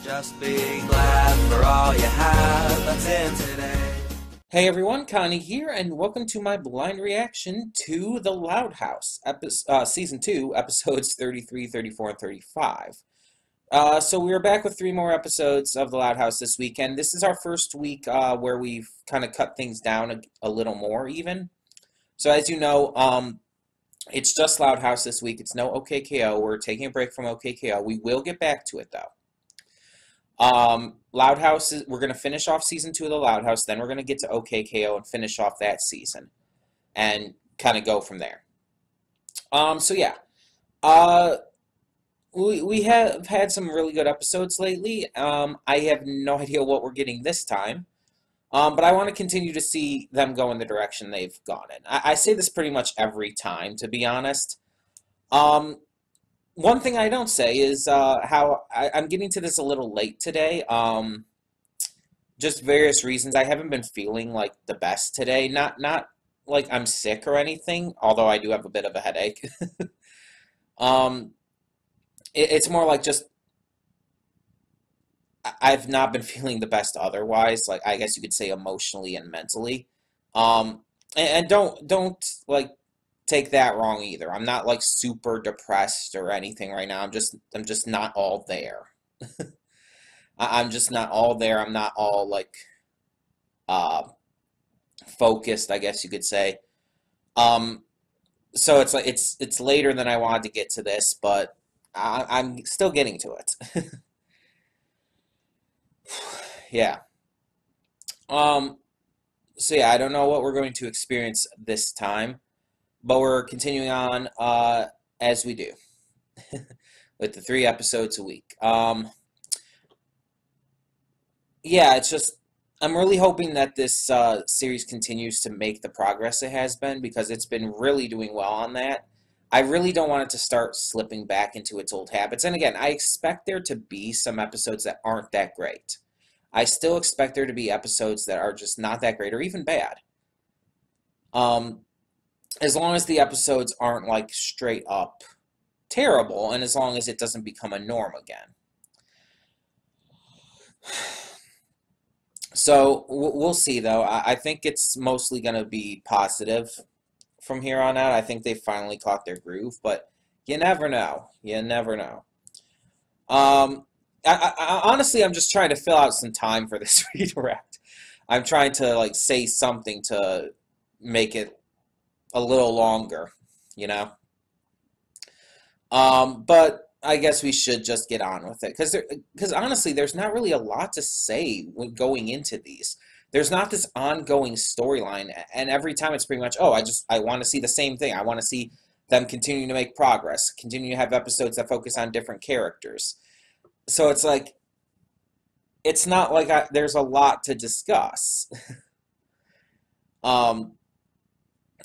Just be glad for all you have that's in today. Hey everyone, Connie here, and welcome to my blind reaction to The Loud House, Season 2, Episodes 33, 34, and 35. So we are back with 3 more episodes of The Loud House this weekend. This is our first week where we've kind of cut things down a little more even. So as you know, it's just Loud House this week. It's no OKKO. We're taking a break from OKKO. We will get back to it though. Loud House we're going to finish off season 2 of the Loud House, then we're going to get to OKKO and finish off that season and kind of go from there. So yeah, we have had some really good episodes lately. I have no idea what we're getting this time, but I want to continue to see them go in the direction they've gone in. I say this pretty much every time, to be honest. One thing I don't say is how I'm getting to this a little late today. Just various reasons. I haven't been feeling like the best today. Not like I'm sick or anything, although I do have a bit of a headache. It's more like just I've not been feeling the best otherwise. Like I guess you could say emotionally and mentally. And don't like take that wrong either. I'm not like super depressed or anything right now. I'm just not all there. I'm just not all there. I'm not all like focused, I guess you could say. So it's like it's later than I wanted to get to this, but I'm still getting to it. Yeah. So yeah, I don't know what we're going to experience this time. But we're continuing on as we do with the 3 episodes a week. Yeah, it's just I'm really hoping that this series continues to make the progress it has been because it's been really doing well on that. I really don't want it to start slipping back into its old habits. And again, I expect there to be some episodes that aren't that great. I still expect there to be episodes that are just not that great or even bad. As long as the episodes aren't like straight up terrible, and as long as it doesn't become a norm again. So we'll see though. I think it's mostly going to be positive from here on out. I think they finally caught their groove, but you never know. You never know. Honestly, I'm just trying to fill out some time for this redirect. I'm trying to like say something to make it a little longer, you know. But I guess we should just get on with it because honestly, there's not really a lot to say when going into these. There's not this ongoing storyline, and every time it's pretty much, oh, I want to see the same thing. I want to see them continue to make progress, continue to have episodes that focus on different characters. So it's like, it's not like there's a lot to discuss.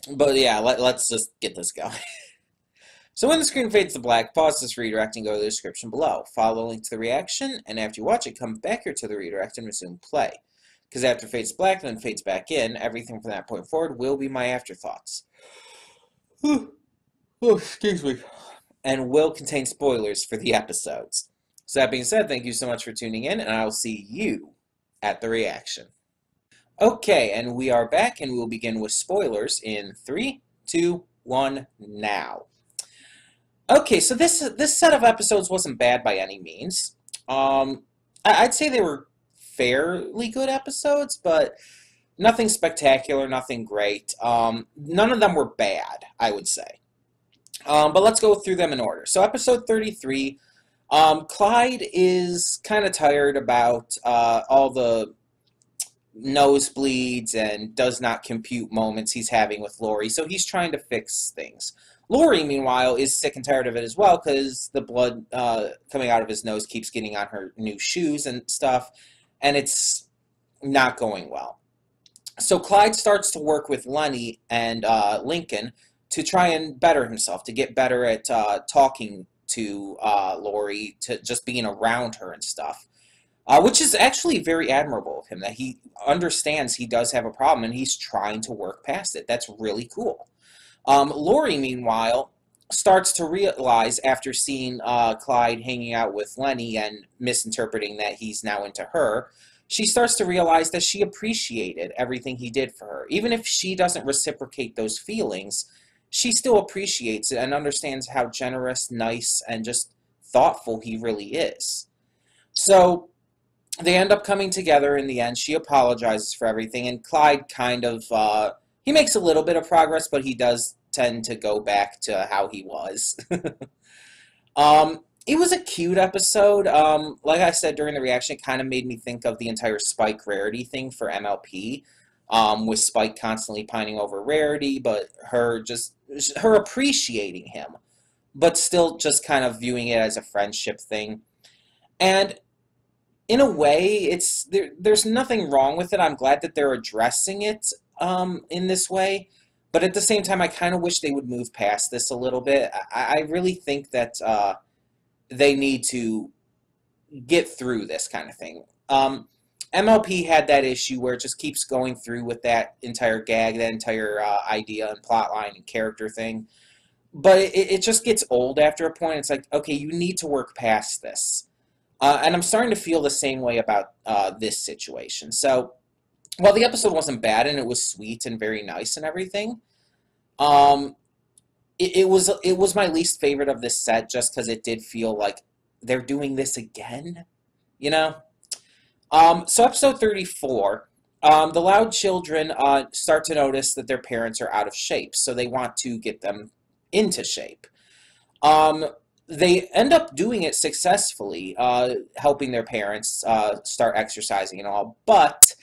But yeah, let's just get this going. So when the screen fades to black, pause this redirect and go to the description below. Follow the link to the reaction, and after you watch it, come back here to the redirect and resume play. Because after it fades to black and then fades back in, everything from that point forward will be my afterthoughts. Oh, excuse me. And will contain spoilers for the episodes. So that being said, thank you so much for tuning in, and I will see you at the reaction. Okay, and we are back, and we'll begin with spoilers in 3, 2, 1, now. Okay, so this set of episodes wasn't bad by any means. I'd say they were fairly good episodes, but nothing spectacular, nothing great. None of them were bad, I would say. But let's go through them in order. So episode 33, Clyde is kind of tired about all the nosebleeds and does not compute moments he's having with Lori, so he's trying to fix things. Lori, meanwhile, is sick and tired of it as well because the blood coming out of his nose keeps getting on her new shoes and stuff, and it's not going well. So Clyde starts to work with Lenny and Lincoln to try and better himself, to get better at talking to Lori, to just being around her and stuff. Which is actually very admirable of him, that he understands he does have a problem and he's trying to work past it. That's really cool. Lori, meanwhile, starts to realize after seeing Clyde hanging out with Lenny and misinterpreting that he's now into her, she starts to realize that she appreciated everything he did for her. Even if she doesn't reciprocate those feelings, she still appreciates it and understands how generous, nice, and just thoughtful he really is. So they end up coming together in the end. She apologizes for everything, and Clyde kind of, he makes a little bit of progress, but he does tend to go back to how he was. It was a cute episode. Like I said during the reaction, it kind of made me think of the entire Spike Rarity thing for MLP, with Spike constantly pining over Rarity, but her appreciating him, but still just kind of viewing it as a friendship thing. And in a way, there's nothing wrong with it. I'm glad that they're addressing it in this way. But at the same time, I kind of wish they would move past this a little bit. I really think that they need to get through this kind of thing. MLP had that issue where it just keeps going through with that entire gag, that entire idea and plotline and character thing. But it just gets old after a point. It's like, okay, you need to work past this. And I'm starting to feel the same way about this situation. So, while the episode wasn't bad and it was sweet and very nice and everything, it was my least favorite of this set just because it did feel like they're doing this again, you know? So episode 34, the loud children start to notice that their parents are out of shape, so they want to get them into shape. They end up doing it successfully, helping their parents start exercising and all, but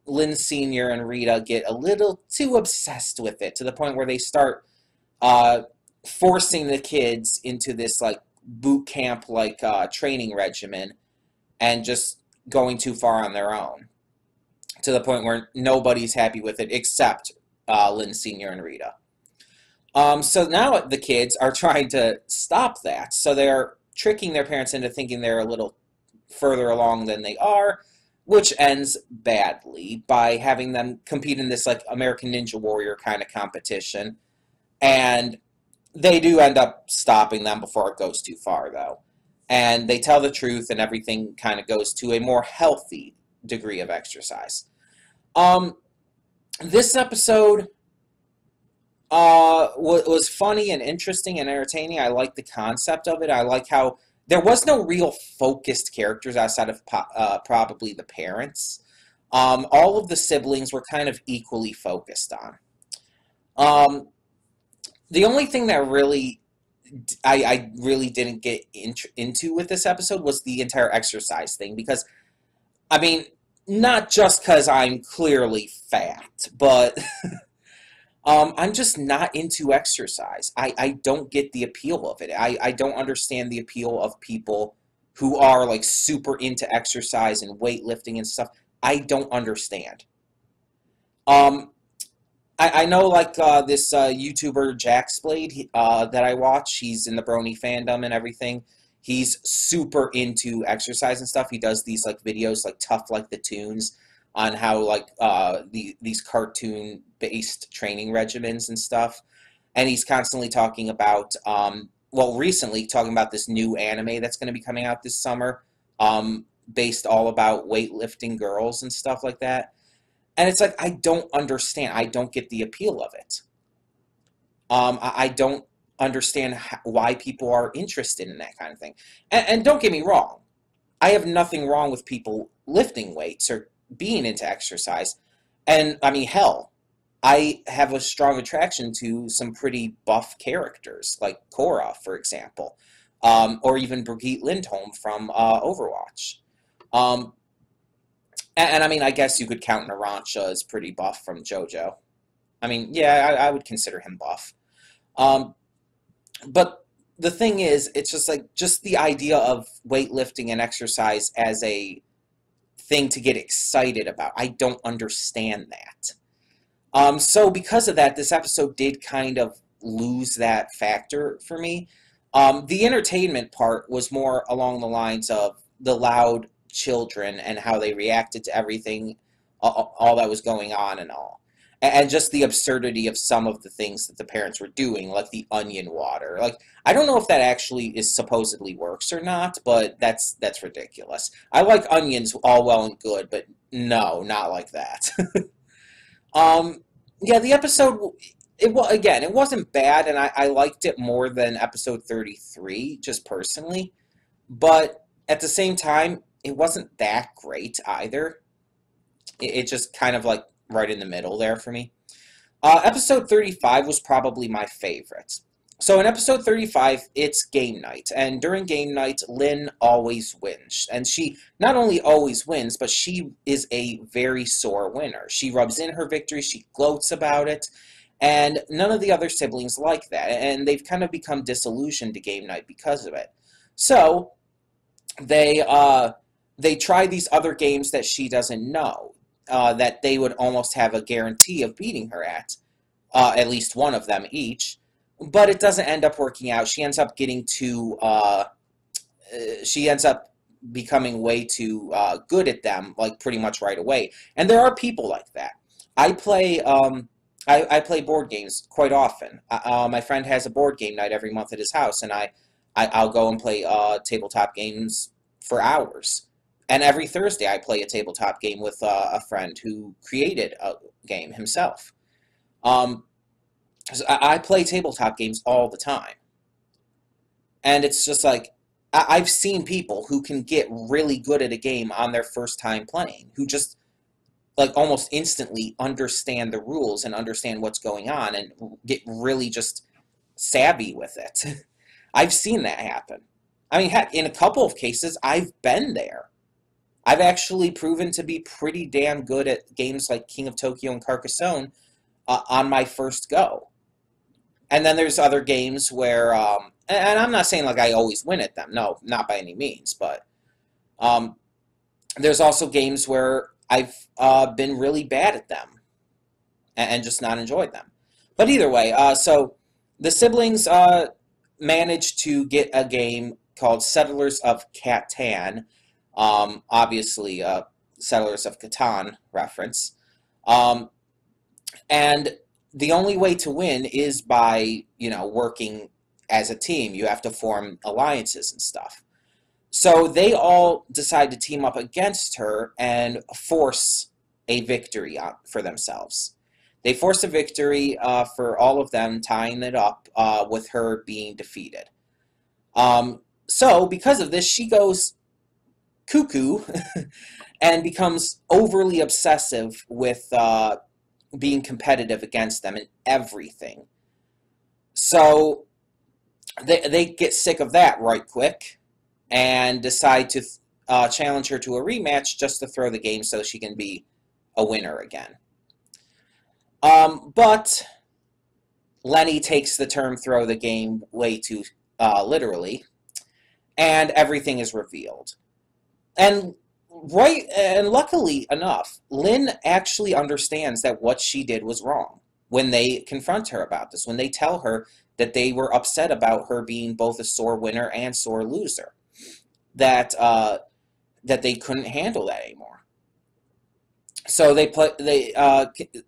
Lynn Sr. and Rita get a little too obsessed with it to the point where they start forcing the kids into this like boot camp like training regimen and just going too far on their own to the point where nobody's happy with it except Lynn Sr. and Rita. So now the kids are trying to stop that. So they're tricking their parents into thinking they're a little further along than they are, which ends badly by having them compete in this like American Ninja Warrior kind of competition. And they do end up stopping them before it goes too far, though. And they tell the truth, and everything kind of goes to a more healthy degree of exercise. This episode was funny and interesting and entertaining. I like the concept of it. I like how there was no real focused characters outside of probably the parents. All of the siblings were kind of equally focused on. The only thing that really I really didn't get into with this episode was the entire exercise thing, because, I mean, not just because I'm clearly fat, but I'm just not into exercise. I don't get the appeal of it. I don't understand the appeal of people who are like super into exercise and weightlifting and stuff. I don't understand. I know like this YouTuber Jaxblade that I watch. He's in the Brony fandom and everything. He's super into exercise and stuff. He does these like videos like Tough Like the Tunes on how like these cartoon based training regimens and stuff. And he's constantly talking about recently talking about this new anime that's going to be coming out this summer, based all about weightlifting girls and stuff like that. And it's like, I don't understand. I don't get the appeal of it. I don't understand why people are interested in that kind of thing. And don't get me wrong. I have nothing wrong with people lifting weights or being into exercise. And, I mean, hell, I have a strong attraction to some pretty buff characters, like Korra, for example, or even Brigitte Lindholm from Overwatch. And I mean, I guess you could count Narancia as pretty buff from JoJo. I mean, yeah, I would consider him buff. But the thing is, it's just like, just the idea of weightlifting and exercise as a thing to get excited about. I don't understand that. So because of that, this episode did kind of lose that factor for me. The entertainment part was more along the lines of the loud children and how they reacted to everything, all that was going on and all. And just the absurdity of some of the things that the parents were doing, like the onion water. Like, I don't know if that actually is supposedly works or not, but that's ridiculous. I like onions all well and good, but no, not like that. um, yeah, the episode, it wasn't bad, and I liked it more than episode 33, just personally. But at the same time, it wasn't that great either. It just kind of like right in the middle there for me. Episode 35 was probably my favorite. So in episode 35, it's game night. And during game night, Lynn always wins. And she not only always wins, but she is a very sore winner. She rubs in her victory, she gloats about it, and none of the other siblings like that. And they've kind of become disillusioned to game night because of it. So they try these other games that she doesn't know. That they would almost have a guarantee of beating her at least one of them each, but it doesn't end up working out. She ends up getting she ends up becoming way too good at them, like pretty much right away. And there are people like that. I play board games quite often. My friend has a board game night every month at his house, and I'll go and play tabletop games for hours. And every Thursday, I play a tabletop game with a friend who created a game himself. So I play tabletop games all the time. And it's just like, I've seen people who can get really good at a game on their first time playing, who just, like, almost instantly understand the rules and understand what's going on and get really just savvy with it. I've seen that happen. I mean, heck, in a couple of cases, I've been there. I've actually proven to be pretty damn good at games like King of Tokyo and Carcassonne on my first go. And then there's other games where, and I'm not saying like I always win at them, no, not by any means, but there's also games where I've been really bad at them and just not enjoyed them. But either way, so the siblings managed to get a game called Settlers of Catan. Obviously, Settlers of Catan reference. And the only way to win is by, working as a team. You have to form alliances and stuff. So they all decide to team up against her and force a victory for themselves. They force a victory for all of them, tying it up with her being defeated. So because of this, she goes cuckoo and becomes overly obsessive with being competitive against them in everything. So they get sick of that right quick and decide to challenge her to a rematch just to throw the game so she can be a winner again. But Lenny takes the term throw the game way too literally, and everything is revealed. And luckily enough, Lynn actually understands that what she did was wrong when they confront her about this, when they tell her that they were upset about her being both a sore winner and sore loser, that they couldn't handle that anymore. So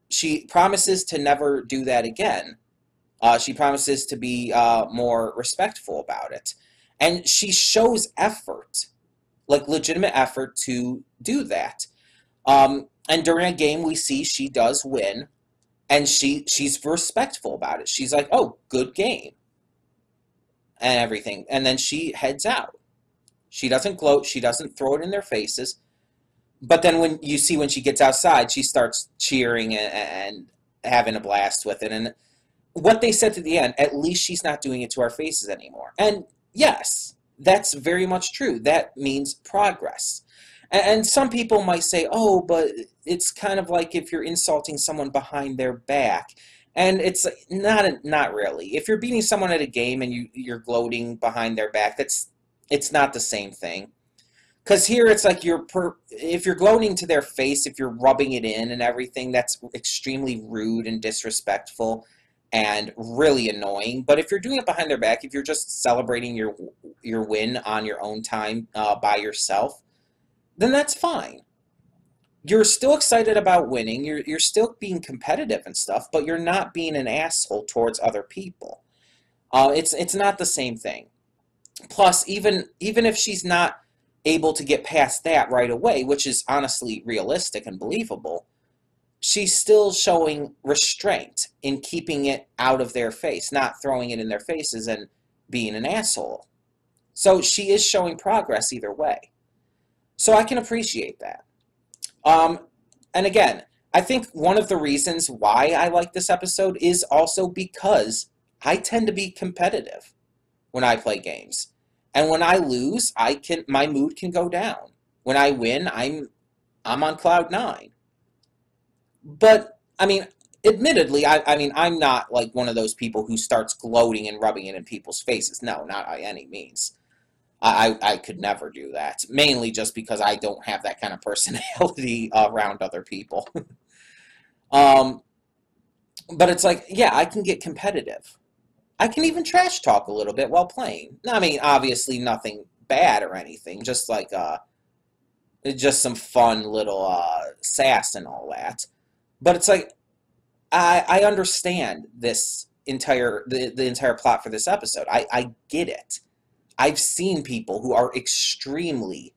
she promises to never do that again. She promises to be more respectful about it, and she shows effort. Like legitimate effort to do that. And during a game we see she does win, and she's respectful about it. She's like, oh, good game. And everything. And then she heads out. She doesn't gloat, she doesn't throw it in their faces. But then when she gets outside, she starts cheering and having a blast with it. And what they said to the end, at least she's not doing it to our faces anymore. And yes, that's very much true. That means progress. And some people might say, oh, but it's kind of like if you're insulting someone behind their back. And it's not really. If you're beating someone at a game and you're gloating behind their back, it's not the same thing. Because here it's like if you're gloating to their face, if you're rubbing it in and everything, that's extremely rude and disrespectful and really annoying. But if you're doing it behind their back, if you're just celebrating your win on your own time by yourself, then that's fine. you're still excited about winning. You're still being competitive and stuff, but you're not being an asshole towards other people. It's not the same thing. Plus, even if she's not able to get past that right away, which is honestly realistic and believable, she's still showing restraint in keeping it out of their face, not throwing it in their faces and being an asshole. So she is showing progress either way. So I can appreciate that. And again, I think one of the reasons why I like this episode is also because I tend to be competitive when I play games. And when I lose, my mood can go down. When I win, I'm on cloud 9. But I mean, admittedly, I mean, I'm not like one of those people who starts gloating and rubbing it in people's faces. No, not by any means. I could never do that. Mainly just because I don't have that kind of personality around other people. But it's like, yeah, I can get competitive. I can even trash talk a little bit while playing. I mean, obviously nothing bad or anything. Just like, just some fun little sass and all that. But it's like, I understand this the entire plot for this episode. I get it. I've seen people who are extremely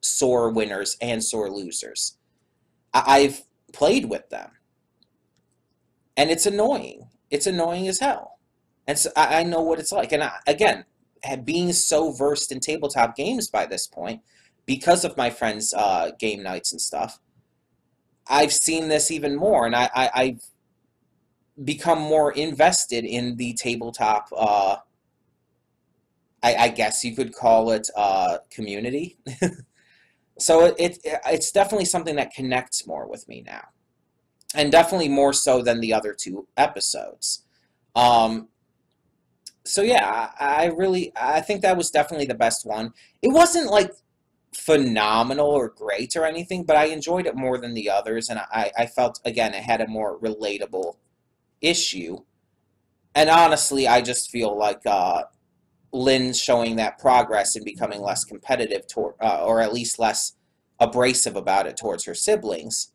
sore winners and sore losers. I've played with them. And it's annoying. It's annoying as hell. And so I know what it's like. And again, being so versed in tabletop games by this point, because of my friends' game nights and stuff, I've seen this even more. And I've become more invested in the tabletop I guess you could call it community. So it's definitely something that connects more with me now. And definitely more so than the other 2 episodes. So yeah, I think that was definitely the best one. It wasn't like phenomenal or great or anything, but I enjoyed it more than the others, and I felt, again, it had a more relatable issue. And honestly, I just feel like Lynn's showing that progress in becoming less competitive, or at least less abrasive about it towards her siblings,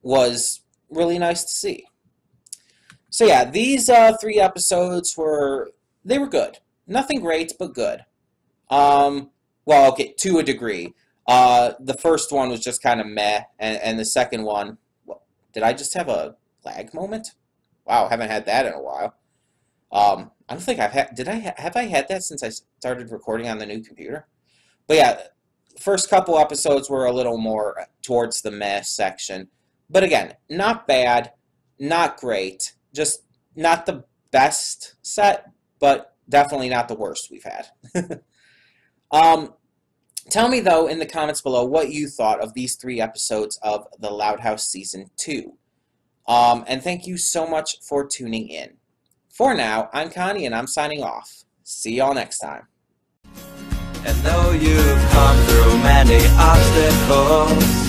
was really nice to see. So yeah, these 3 episodes were good. Nothing great, but good. Well, okay, to a degree. The first one was just kind of meh, and the second one, well, did I just have a lag moment? Wow, I haven't had that in a while. I don't think I've had, have I had that since I started recording on the new computer? But yeah, first couple episodes were a little more towards the meh section. But again, not bad, not great, just not the best set, but definitely not the worst we've had. Tell me, though, in the comments below what you thought of these 3 episodes of The Loud House Season 2. And thank you so much for tuning in. For now, I'm Connie, and I'm signing off. See y'all next time. And though you've come through many obstacles,